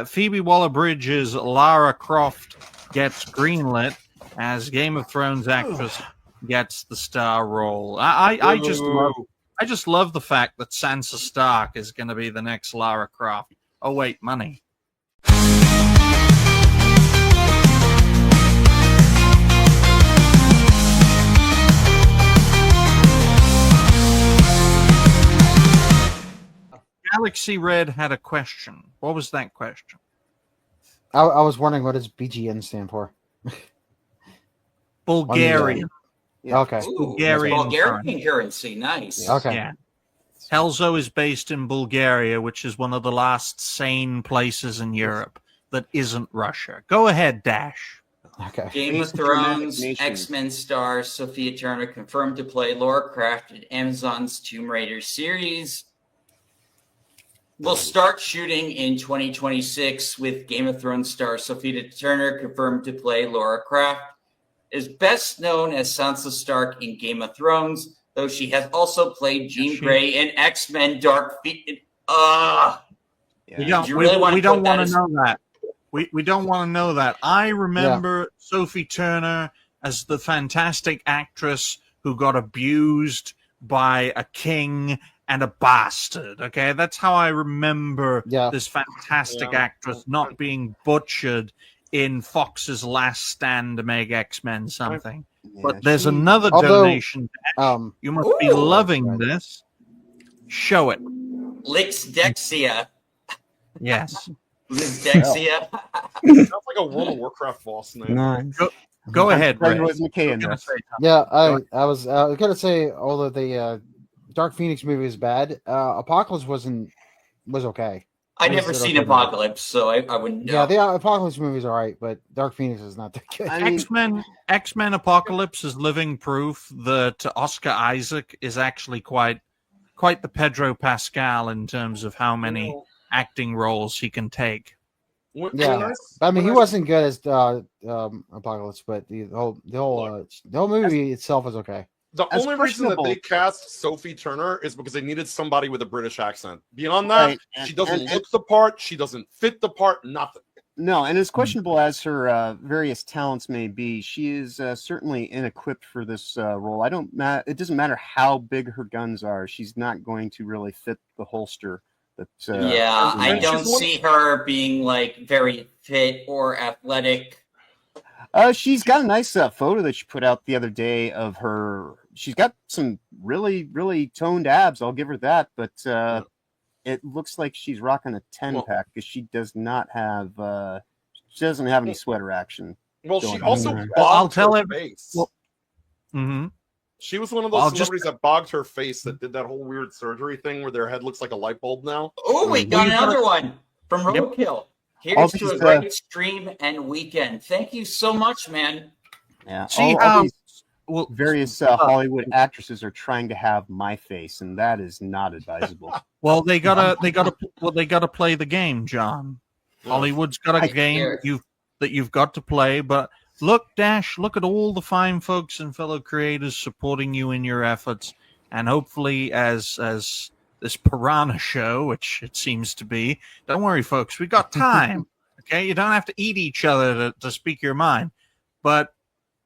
Phoebe Waller-Bridge's Lara Croft gets greenlit as Game of Thrones actress gets the star role. I just love the fact that Sansa Stark is going to be the next Lara Croft. Oh wait, money. Galaxy Red had a question. What was that question? I was wondering what does BGN stand for? Bulgarian. Yeah. Okay. Ooh, Bulgarian currency. Nice. Okay. Yeah. Helzo is based in Bulgaria, which is one of the last sane places in Europe that isn't Russia. Go ahead, Dash. Okay. Game of Thrones, X-Men star Sophia Turner confirmed to play Lara Croft in Amazon's Tomb Raider series. Will start shooting in 2026 with Game of Thrones star Sophia Turner confirmed to play Lara Croft. Is best known as Sansa Stark in Game of Thrones, though she has also played Jean Grey in X-Men Dark Phoenix. We don't want to know that. We don't want to know that. I remember Sophie Turner as the fantastic actress who got abused by a king and a bastard. Okay, that's how I remember this fantastic actress not being butchered in Fox's Last Stand to make X-Men something. But there's another donation. You must be loving this. Show it. Lixdexia. Yes. Lixdexia. Sounds like a World of Warcraft boss name. Nice. Go ahead, Ray. Yeah, I was going to say, although the Dark Phoenix movie is bad, Apocalypse was okay. I never seen Apocalypse, so I wouldn't know. Yeah, the Apocalypse movie is all right, but Dark Phoenix is not that good. X-Men Apocalypse is living proof that Oscar Isaac is actually quite the Pedro Pascal in terms of how many acting roles he can take. Yeah, I mean, he wasn't good as Apocalypse, but the whole movie itself is okay. The only reason that they cast Sophie Turner is because they needed somebody with a British accent. Beyond that, she doesn't look the part. She doesn't fit the part. Nothing. No, and as questionable as her various talents may be, she is certainly inequipped for this role. It doesn't matter how big her guns are; she's not going to really fit the holster. I don't see her being like very fit or athletic. She's got a nice photo that she put out the other day of her. She's got some really, really toned abs. I'll give her that. But it looks like she's rocking a 10-pack because she doesn't have any sweater action. Well, she also I'll tell her face. Mm-hmm. She was one of those celebrities that bogged her face that did that whole weird surgery thing where their head looks like a light bulb now. Oh, we got another one from Roadkill. Here's to a great stream and weekend. Thank you so much, man. Yeah. Various Hollywood actresses are trying to have my face, and that is not advisable. Well, they gotta play the game, John. Hollywood's got a game that you've got to play. But look, Dash, look at all the fine folks and fellow creators supporting you in your efforts, and hopefully, as this piranha show, which it seems to be. Don't worry, folks. We got time. Okay, you don't have to eat each other to speak your mind, but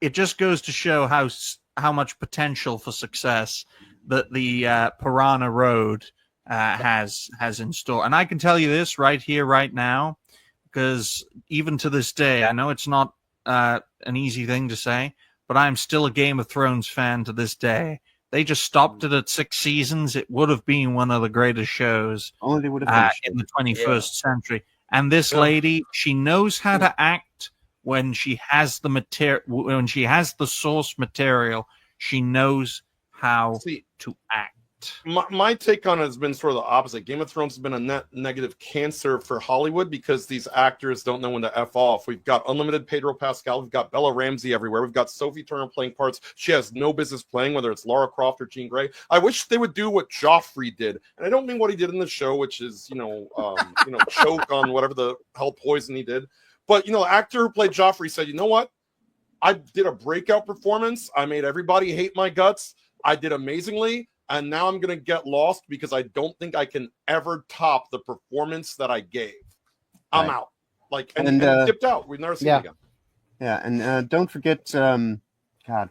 it just goes to show how much potential for success that the Piranha Road has in store. And I can tell you this right here, right now, because even to this day, I know it's not an easy thing to say, but I'm still a Game of Thrones fan to this day. They just stopped it at 6 seasons. It would have been one of the greatest shows Only they would have in the 21st century. And this lady, she knows how to act when she has the when she has the source material. She knows how to act. My take on it has been sort of the opposite. Game of Thrones has been a net negative cancer for Hollywood because these actors don't know when to F off. We've got unlimited Pedro Pascal. We've got Bella Ramsey everywhere. We've got Sophie Turner playing parts she has no business playing, whether it's Lara Croft or Jean Grey. I wish they would do what Joffrey did. And I don't mean what he did in the show, which is, choke on whatever the hell poison he did. But, the actor who played Joffrey said, you know what? I did a breakout performance. I made everybody hate my guts. I did amazingly. And now I'm going to get lost because I don't think I can ever top the performance that I gave. I'm Right. out. Like, and dipped out. We've never seen him again. Yeah, and don't forget, God,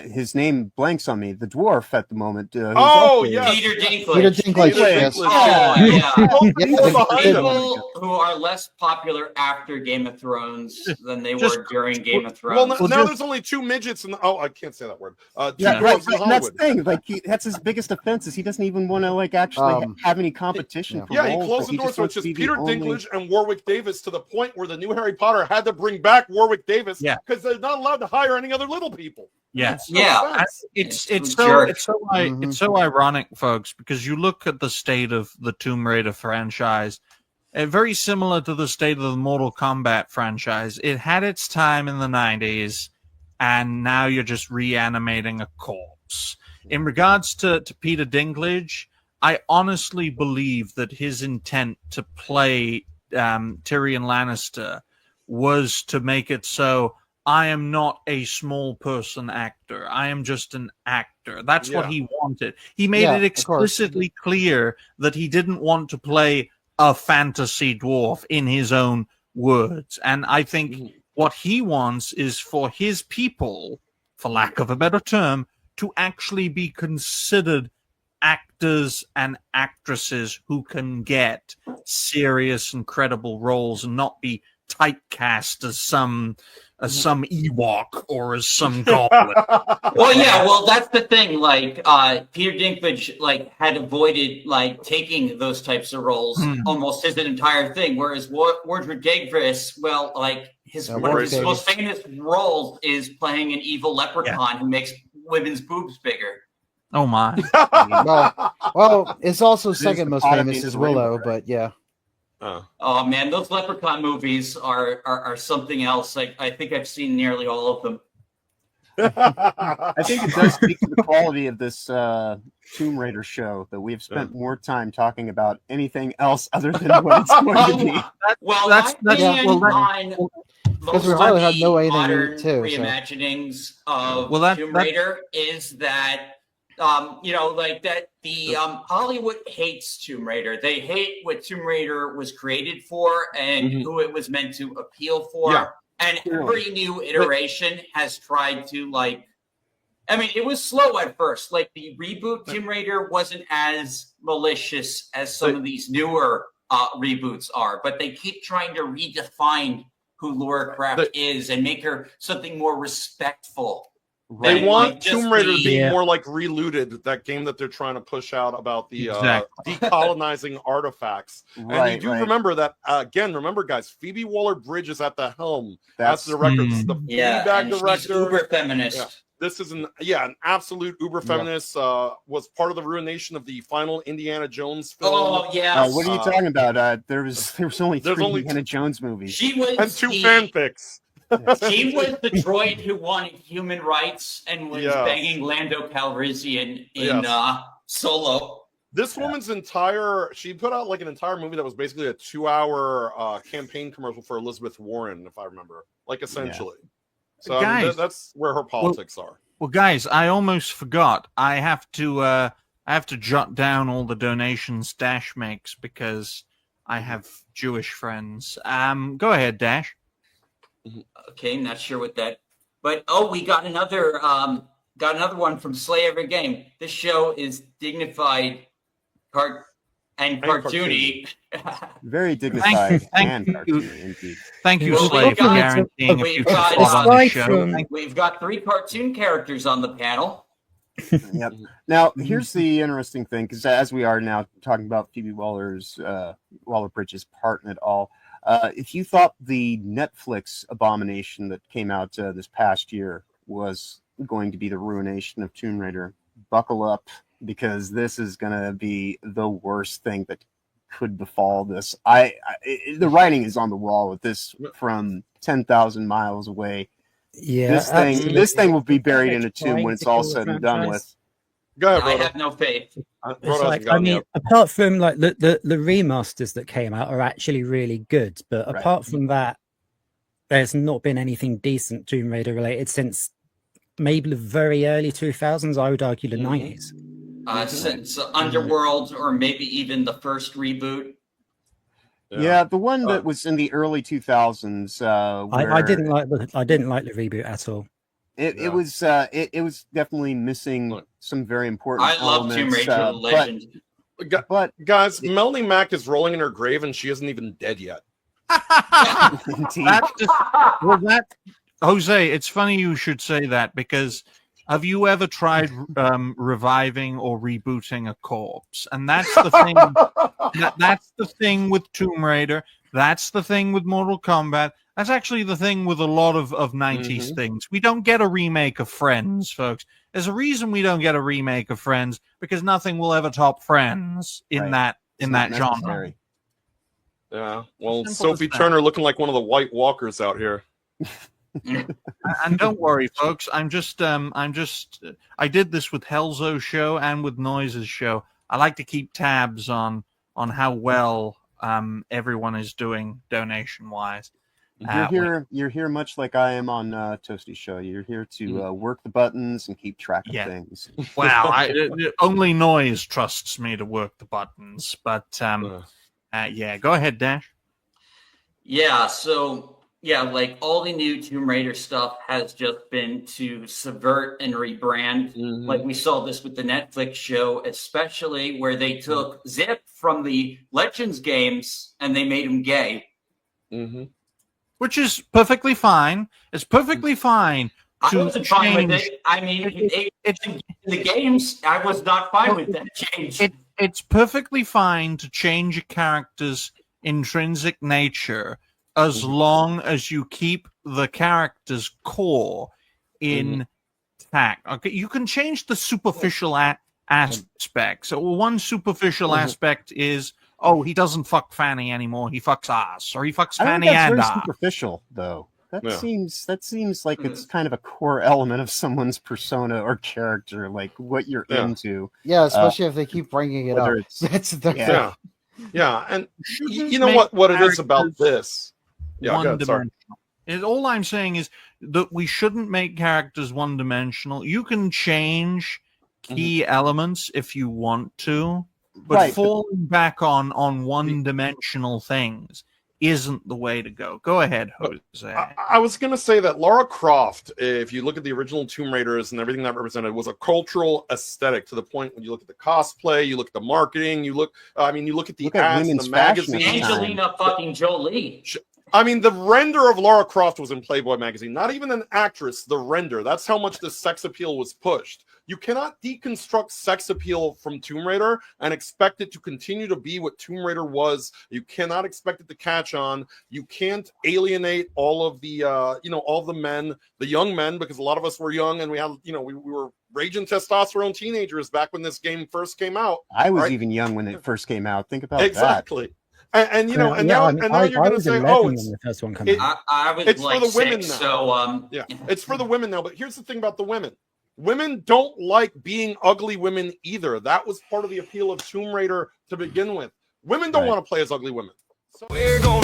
his name blanks on me. The dwarf at the moment. Peter Dinklage. Peter Dinklage. Yes. People who are less popular after Game of Thrones than they were during Game of Thrones. Well, now there's only 2 midgets in the, I can't say that word. Right, that's the thing. Like, that's his biggest offense is he doesn't even want to like actually have any competition. For he closed the door, so it's just Peter Dinklage and Warwick Davis, to the point where the new Harry Potter had to bring back Warwick Davis because they're not allowed to hire any other little people. Yes. It's so ironic, folks, because you look at the state of the Tomb Raider franchise, very similar to the state of the Mortal Kombat franchise. It had its time in the 90s, and now you're just reanimating a corpse. In regards to Peter Dinklage, I honestly believe that his intent to play Tyrion Lannister was to make it so I am not a small person actor. I am just an actor. That's what he wanted. He made it explicitly clear that he didn't want to play a fantasy dwarf in his own words. And I think what he wants is for his people, for lack of a better term, to actually be considered actors and actresses who can get serious and credible roles and not be typecast as some Ewok or as some goblin. Well, that's the thing. Like, Peter Dinklage, like, had avoided like taking those types of roles almost his entire thing. Whereas Warwick Davis, one of his most famous roles is playing an evil leprechaun who makes women's boobs bigger. Oh my! well, it's also second most famous is Willow, but yeah. Oh man, those Leprechaun movies are something else. I think I've seen nearly all of them. I think it does speak to the quality of this Tomb Raider show that we've spent more time talking about anything else other than what it's going to be. Because we hardly have no anything modern too. reimaginings of Tomb Raider is that. Hollywood hates Tomb Raider. They hate what Tomb Raider was created for and who it was meant to appeal for. Yeah. And every new iteration has tried to it was slow at first. Like the reboot Tomb Raider wasn't as malicious as some of these newer reboots are, but they keep trying to redefine who Lara Croft is and make her something more respectful. They want Tomb Raider being more like Relooted, that game that they're trying to push out about the decolonizing artifacts. And you do remember that, remember, guys, Phoebe Waller-Bridge is at the helm. That's the director. This is the feedback director. She's uber feminist. Yeah. This is an absolute uber feminist. Was part of the ruination of the final Indiana Jones film. Oh yeah. What are you talking about? There was only three Indiana Jones movies. She was and 2 fanfics. She was the droid who wanted human rights and was banging Lando Calrissian in Solo. This woman's she put out like an entire movie that was basically a 2-hour campaign commercial for Elizabeth Warren, if I remember, essentially. So guys, that's where her politics are. Well, guys, I almost forgot. I have to jot down all the donations Dash makes because I have Jewish friends. Go ahead, Dash. Okay, not sure what that, but we got another one from Slay Every Game. This show is dignified, and cartoony. Very dignified and cartoony, indeed. Thank you, Slay, for guaranteeing a future spot on the show. We've got 3 cartoon characters on the panel. Yep. Now, here's the interesting thing, because as we are now talking about Phoebe Waller-Bridge's part in it all. If you thought the Netflix abomination that came out this past year was going to be the ruination of Tomb Raider, buckle up, because this is going to be the worst thing that could befall this. The writing is on the wall with this from 10,000 miles away. Yeah, this thing will be buried in a tomb when it's all said and done with. Go ahead, I have no faith. Apart from the remasters that came out are actually really good, but apart from that, there's not been anything decent Tomb Raider related since maybe the very early 2000s. I would argue the 90s. Since Underworld, or maybe even the first reboot. Yeah, the one that was in the early 2000s. I didn't like the reboot at all. It was definitely missing some very important I love Tomb elements. Raider Legend. But guys, Melanie Mack is rolling in her grave and she isn't even dead yet. Jose, it's funny you should say that, because have you ever tried reviving or rebooting a corpse? And that's the thing. That's the thing with Tomb Raider. That's the thing with Mortal Kombat. That's actually the thing with a lot of 90s things. We don't get a remake of Friends, folks. There's a reason we don't get a remake of Friends, because nothing will ever top Friends in that genre. Yeah. Well, Sophie Turner looking like one of the White Walkers out here. And don't worry, folks. I did this with Helzo's show and with Noise's show. I like to keep tabs on how well everyone is doing donation wise. You're here much like I am on Toasty's show. You're here to work the buttons and keep track of things. Wow, only Noise trusts me to work the buttons. But go ahead, Dash. Yeah, so like all the new Tomb Raider stuff has just been to subvert and rebrand. Like we saw this with the Netflix show, especially where they took Zip from the Legends games and they made him gay. Which is perfectly fine. It's perfectly fine to I wasn't fine with it. I mean, in the games, I was not fine with that change. It's perfectly fine to change a character's intrinsic nature as long as you keep the character's core intact. Okay, you can change the superficial aspects. So one superficial aspect is, he doesn't fuck Fanny anymore. He fucks ass, or he fucks Fanny and ass. Superficial, though. That seems like it's kind of a core element of someone's persona or character, like what you're into. Yeah, especially if they keep bringing it up. That's the thing. Yeah, and you know what it is about this? All I'm saying is that we shouldn't make characters one-dimensional. You can change key elements if you want to, but falling back on one-dimensional things isn't the way to go. Go ahead, Jose. I was going to say that Lara Croft, if you look at the original Tomb Raiders and everything that represented, was a cultural aesthetic to the point when you look at the cosplay, you look at the marketing, you look at the ads in the magazine. Angelina fucking Jolie. I mean, the render of Lara Croft was in Playboy magazine. Not even an actress, the render. That's how much the sex appeal was pushed. You cannot deconstruct sex appeal from Tomb Raider and expect it to continue to be what Tomb Raider was. You cannot expect it to catch on. You can't alienate all of the, all the men, the young men, because a lot of us were young and we had, we were raging testosterone teenagers back when this game first came out. I was even young when it first came out. Think about that. Exactly. And now you're going to say, it's the first one coming out. I was it's like for the women six, now. So it's for the women now. But here's the thing about the women: women don't like being ugly women either. That was part of the appeal of Tomb Raider to begin with. Women don't want to play as ugly women. So we're going